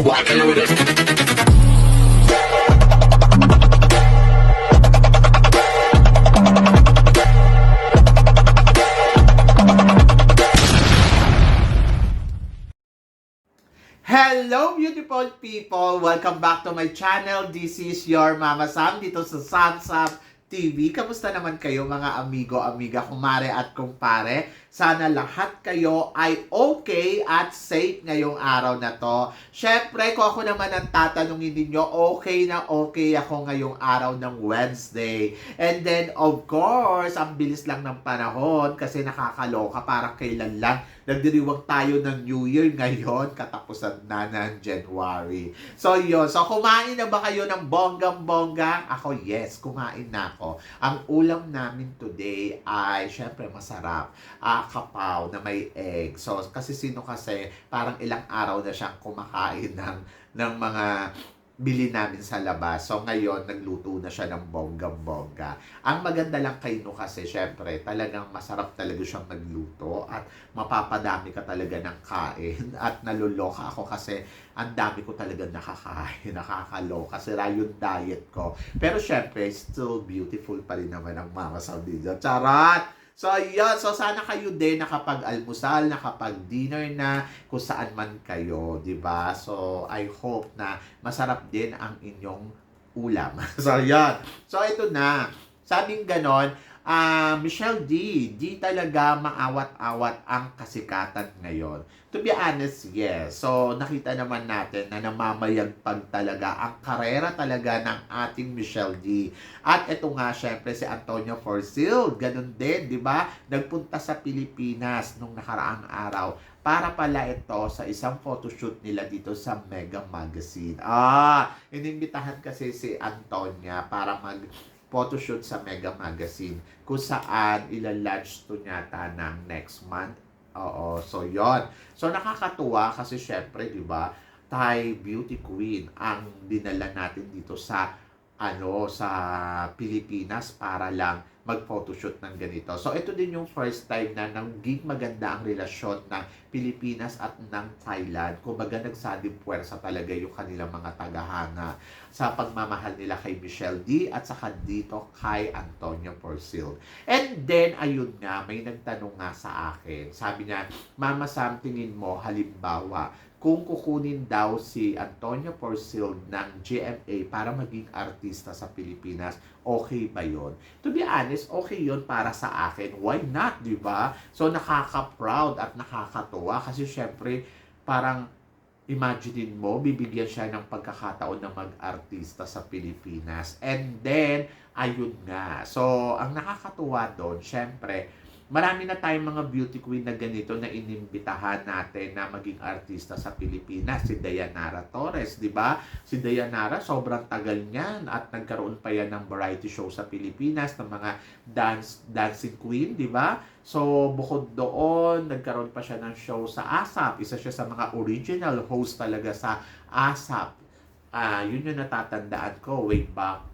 walking with it. Hello beautiful people! Welcome back to my channel. This is your Mama Sam dito sa Sam Sam TV. Kamusta naman kayo mga amigo, amiga, kumare at kumpare? Sana lahat kayo ay okay at safe ngayong araw na to. Syempre, kung ako naman ang tatanungin ninyo, okay na okay ako ngayong araw ng Wednesday. And then, of course, ang bilis lang ng panahon kasi nakakaloka, parang kailan lang nagdiriwang tayo ng New Year ngayon, katapusan na ng January. So, yun. So, kumain na ba kayo ng bonggang-bongga? Ako, yes, kumain na ako. Ang ulam namin today ay, syempre, masarap. Kapaw na may egg. So, kasi sino kasi, parang ilang araw na siyang kumakain ng mga bili namin sa labas. So, ngayon, nagluto na siya ng bonggang-bongga. Ang maganda lang kay No kasi, syempre, talagang masarap talaga siyang nagluto at mapapadami ka talaga ng kain at naluloka ako kasi ang dami ko talaga nakakain, nakakaloka. Sira yung diet ko. Pero, syempre, still beautiful pa rin naman ang Mama Sam dito. Charot! So, yun. So, sana kayo din nakapag-almusal, nakapag-dinner na, kung saan man kayo, di ba? So, I hope na masarap din ang inyong ulam. So, yun. So, ito na. Sabing ganon, Michelle di talaga maawat-awat ang kasikatan ngayon. To be honest, yes. So, nakita naman natin na namamayagpag talaga ang karera talaga ng ating Michelle D. At ito nga, syempre, si Antonio Forcil, ganun din, di ba? Nagpunta sa Pilipinas nung nakaraang araw para pala ito sa isang photoshoot nila dito sa Mega Magazine. Inimbitahan kasi si Antonia para photoshoot sa Mega Magazine kung saan ilalunch to nyata ng next month. Oo, so yon. So nakakatuwa kasi syempre, 'di ba? Thai beauty queen ang dinala natin dito sa sa Pilipinas para lang mag-photoshoot ng ganito. So, ito din yung first time na naging maganda ang relasyon ng Pilipinas at ng Thailand. Kumbaga, nagsadip puwersa talaga yung kanilang mga tagahanga sa pagmamahal nila kay Michelle D at saka dito kay Antonio Porcil. And then, ayun nga, may nagtanong nga sa akin. Sabi niya, Mama Sam, tingin mo, halimbawa, kung kukunin daw si Antonio Porcil ng GMA para maging artista sa Pilipinas, okay ba yun? To be honest, okay yun para sa akin. Why not, di ba? So, nakaka-proud at nakakatuwa kasi syempre, parang imagine mo, bibigyan siya ng pagkakataon na mag-artista sa Pilipinas. And then, ayun nga. So, ang nakakatuwa doon, syempre, marami na tayong mga beauty queen na ganito na inimbitahan natin na maging artista sa Pilipinas. Si Dayanara Torres, di ba? Si Dayanara, sobrang tagal niyan at nagkaroon pa yan ng variety show sa Pilipinas ng mga dancing queen, di ba? So, bukod doon, nagkaroon pa siya ng show sa ASAP. Isa siya sa mga original host talaga sa ASAP. Yun yung natatandaan ko way back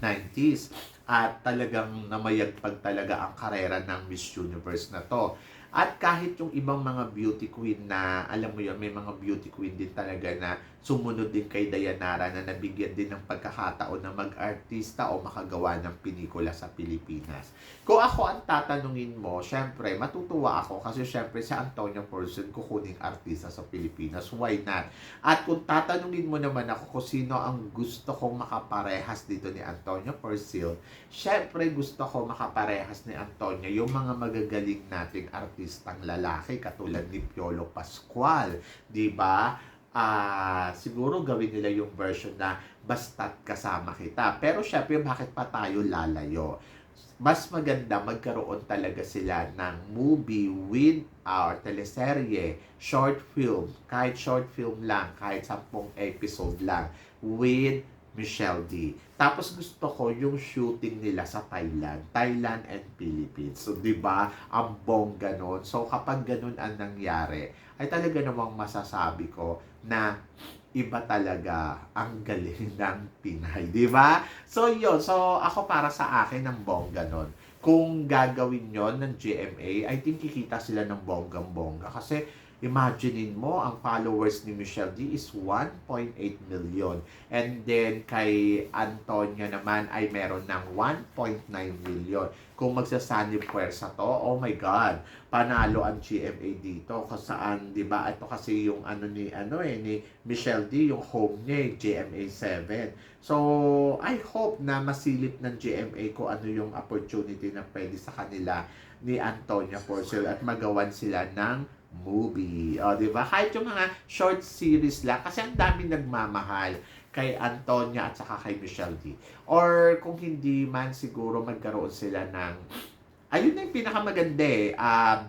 90s. At talagang namayagpag talaga ang karera ng Miss Universe na to. At kahit yung ibang mga beauty queen na, alam mo yun, may mga beauty queen din talaga na sumunod din kay Dayanara na nabigyan din ng pagkakataon na mag-artista o makagawa ng pelikula sa Pilipinas. Kung ako ang tatanungin mo, syempre, matutuwa ako kasi syempre si Antonio Porcil kukuning artista sa Pilipinas. Why not? At kung tatanungin mo naman ako kung sino ang gusto kong makaparehas dito ni Antonio Porcil, syempre gusto ko makaparehas ni Antonio yung mga magagaling nating artistang lalaki katulad ni Piolo Pascual, di ba? Siguro gawin nila yung version na basta't kasama kita. Pero syempre, bakit pa tayo lalayo? Mas maganda magkaroon talaga sila ng movie with our teleserye, short film, kahit short film lang, kahit 10 episode lang, with Michelle D. Tapos gusto ko yung shooting nila sa Thailand and Philippines. So, di ba? Ang bongga nun. So, kapag ganun ang nangyari, ay talaga namang masasabi ko na iba talaga ang galing ng Pinay, di ba? So, yun. So, ako para sa akin ang bongga nun. Kung gagawin yon ng GMA, I think kikita sila ng bonggang-bongga. Kasi Imaginein mo, ang followers ni Michelle D is 1.8 million. And then, kay Antonia naman ay meron ng 1.9 million. Kung magsasanib puwersa to, oh my God, panalo ang GMA dito. Kung saan, di ba, ito kasi yung ni Michelle D, yung home niya, GMA 7. So, I hope na masilip ng GMA kung ano yung opportunity na pwede sa kanila ni Antonia Porcel at magawan sila ng movie. O, di ba? Kahit yung mga short series lang, kasi ang daming nagmamahal kay Antonia at saka kay Michelle D. Or kung hindi man, siguro magkaroon sila ng ayun na yung pinakamaganda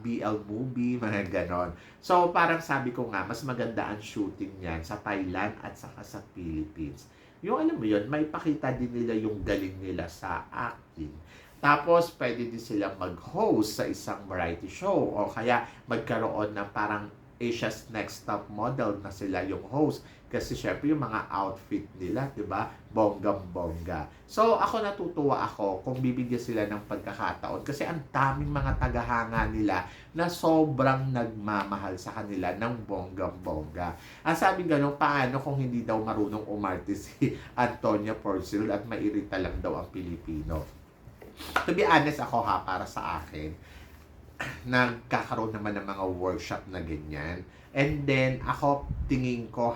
BL movie, mga ganon. So, parang sabi ko nga, mas maganda ang shooting niyan sa Thailand at saka sa Philippines. Yung alam mo yun, may pakita din nila yung galing nila sa acting. Tapos, pwede din silang mag-host sa isang variety show o kaya magkaroon ng parang Asia's Next Top Model na sila yung host. Kasi syempre yung mga outfit nila, di ba? Bonggang-bongga. So, ako natutuwa ako kung bibigyan sila ng pagkakataon kasi ang daming mga tagahanga nila na sobrang nagmamahal sa kanila ng bonggang-bongga. Ang sabi gano'n, paano kung hindi daw marunong umarte si Antonia Porcel at mairita lang daw ang Pilipino? To be honest ako para sa akin, nagkakaroon naman ng mga workshop na ganyan. And then, ako, tingin ko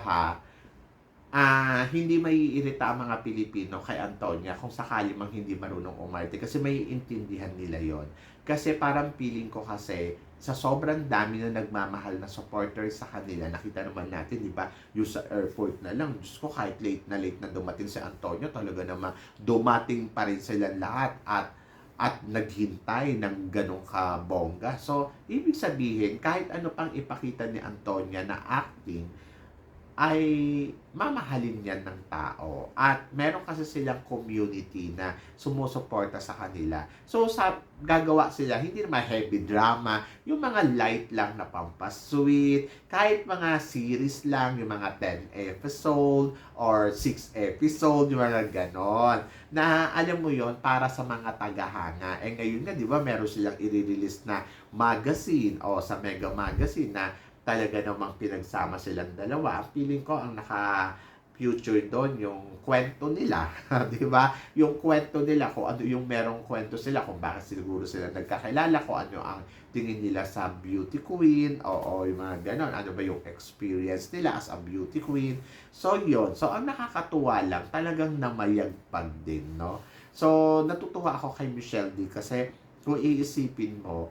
hindi maiirita ang mga Pilipino kay Antonia kung sakali mang hindi marunong umarte kasi may intindihan nila yon. Kasi parang feeling ko kasi sa sobrang dami na nagmamahal na supporters sa kanila, nakita naman natin, di ba, yung sa airport na lang, Diyos ko, kahit late na dumating si Antonio, talaga naman dumating pa rin sila lahat at naghintay ng ganong kabongga. So, ibig sabihin, kahit ano pang ipakita ni Antonia na acting, ay mamahalin yan ng tao. At meron kasi silang community na sumusuporta sa kanila. So, gagawa sila, hindi naman heavy drama, yung mga light lang na pampasweet, kahit mga series lang, yung mga 10 episode or 6 episode, yung mga ganon. Na alam mo yon para sa mga tagahanga. Eh ngayon nga, di ba, meron silang i-release na magazine o sa Mega Magazine na talaga namang pinagsama silang dalawa. Ang feeling ko ang naka-future doon yung kwento nila, 'di ba? Yung kwento nila kung ano yung merong kwento sila kung bakit siguro sila nagkakilala, kung ano ang tingin nila sa beauty queen o yung mga ganon. Ano ba yung experience nila as a beauty queen? So yun. So ang nakakatuwa lang, talagang namayagpag din, no? So natutuwa ako kay Michelle D kasi kung iisipin mo,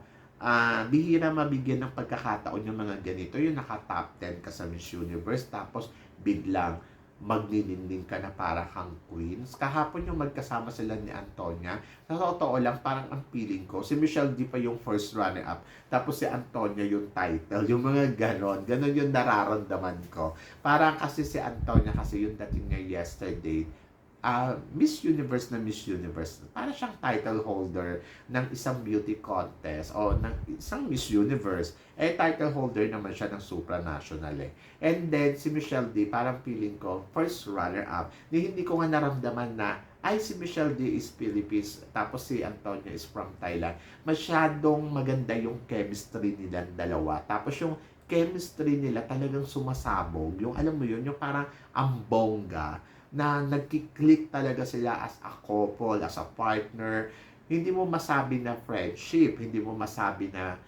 bihira mabigyan ng pagkakataon yung mga ganito, yung naka-top 10 ka sa Miss Universe, tapos biglang magnininding ka na para kang queens. Kahapon yung magkasama sila ni Antonia, sa totoo lang, parang ang feeling ko, si Michelle D pa yung first runner-up, tapos si Antonia yung title, yung mga ganon yung nararamdaman ko. Parang kasi si Antonia, kasi yung dating niya yesterday, Miss Universe na Miss Universe. Para siyang title holder ng isang beauty contest o ng isang Miss Universe. Eh, title holder naman siya ng supranational eh. And then, si Michelle D, parang feeling ko, first runner-up. Hindi ko nga naramdaman na, ay, si Michelle D is Philippines, tapos si Antonia is from Thailand. Masyadong maganda yung chemistry nilang dalawa. Tapos yung chemistry nila talagang sumasabog. Yung alam mo yun, yung parang ang bongga na nagkiklik talaga sila as a couple, as a partner. Hindi mo masabi na friendship, hindi mo masabi na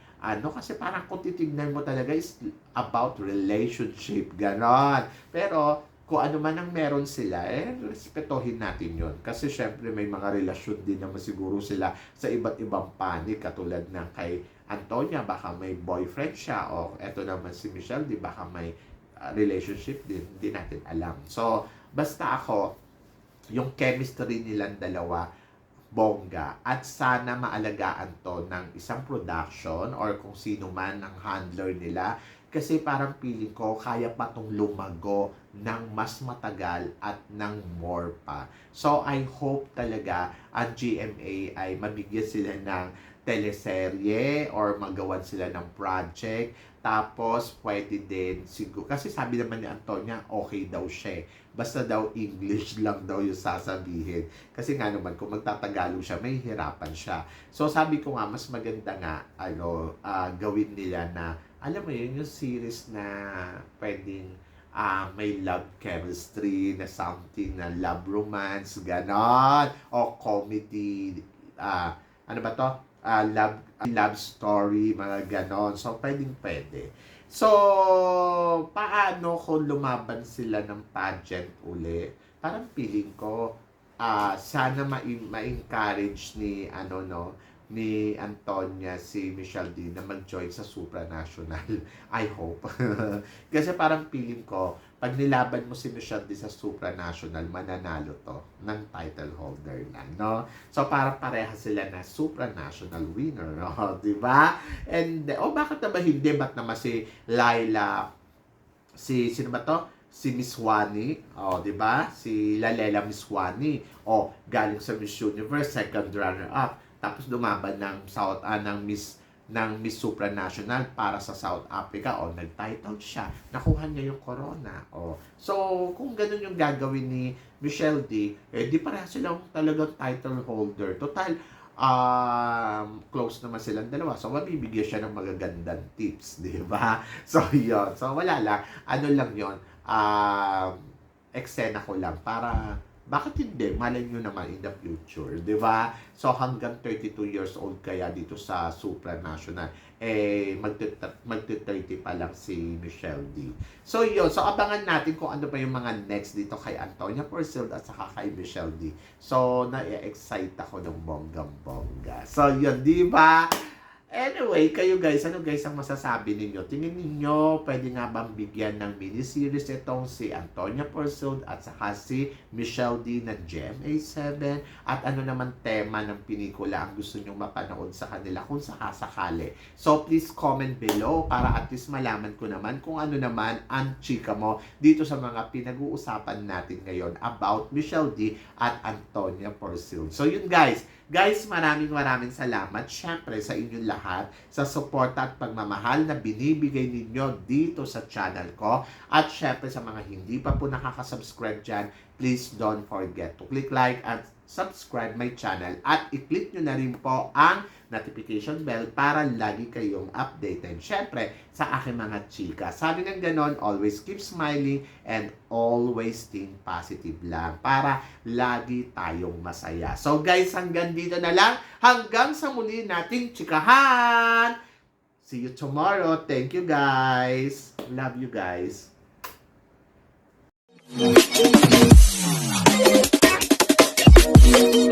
kasi parang kung titignan mo talaga is about relationship, ganon. Pero kung ano man ang meron sila, respetohin natin yon. Kasi syempre may mga relasyon din naman siguro sila sa iba't ibang panig, katulad ng kay Antonia, baka may boyfriend siya, o eto naman si Michelle, di baka may relationship din, hindi natin alam. So, basta ako, yung chemistry nilang dalawa, bongga. At sana maalagaan to ng isang production or kung sino man ang handler nila. Kasi parang feeling ko, kaya pa itong lumago ng mas matagal at ng more pa. So, I hope talaga ang GMA ay mabigyan sila ng teleserye or magawan sila ng project. Tapos, pwede din siguro. Kasi sabi naman ni Antonia, okay daw siya. Basta daw English lang daw yung sasabihin. Kasi nga naman, kung magtatagalog siya, may hirapan siya. So, sabi ko nga, mas maganda nga, gawin nila na alam mo yun, yung series na pwedeng may love chemistry na something na love romance, ganon, o comedy, ano ba to? Love story, mga ganon. So, pwede. So, paano kung lumaban sila ng pageant uli? Parang feeling ko, sana ma-encourage ni, ni Antonia si Michelle D na mag-join sa supranational. I hope. Kasi parang feeling ko, pag nilaban mo si Michelle D sa supranational, mananalo to ng title holder na, no? So, parang pareha sila na supranational winner, no? Diba? And, bakit naman hindi? Ba't naman si Laila, sino ba to? Si Miss Wani, di ba? Si Lalela Miss Wani, galing sa Miss Universe, second runner-up. Tapos lumaban ng Miss Supranational para sa South Africa, nag-title siya. Nakuha niya yung corona. So, kung ganun yung gagawin ni Michelle D, di pareha silang talagang title holder. Total, close naman silang dalawa. So, mabibigyan siya ng magagandang tips, di ba? So, yun. So, wala lang. Ano lang yun. Eksena ko lang para bakit hindi? Malay nyo naman in the future, di ba? So, hanggang 32 years old kaya dito sa supranational, magti-30 pa lang si Michelle D. So, yun. So, abangan natin kung ano pa yung mga next dito kay Antonia Porcel at saka kay Michelle D. So, na-excite ako ng bonggang-bongga. So, yun, di ba? Anyway, kayo guys, ano guys ang masasabi ninyo? Tingin ninyo, pwede nga bang bigyan ng miniseries itong si Antonia Porcel at saka si Michelle D ng GMA7? At ano naman tema ng pelikula ang gusto nyong mapanood sa kanila kung sakasakali? So, please comment below para at least malaman ko naman kung ano naman ang chika mo dito sa mga pinag-uusapan natin ngayon about Michelle D at Antonia Porcel. So, yun guys. Guys, maraming salamat syempre sa inyong lahat sa suporta at pagmamahal na binibigay ninyo dito sa channel ko. At syempre sa mga hindi pa po nakaka-subscribe dyan, please don't forget to click like and subscribe my channel. At i-click nyo na rin po ang notification bell para lagi kayong updated. Syempre, sa aking mga chika. Sabi ng ganon, always keep smiling and always think positive lang para lagi tayong masaya. So guys, hanggang dito na lang. Hanggang sa muli nating chikahan. See you tomorrow. Thank you guys. Love you guys. Thank you.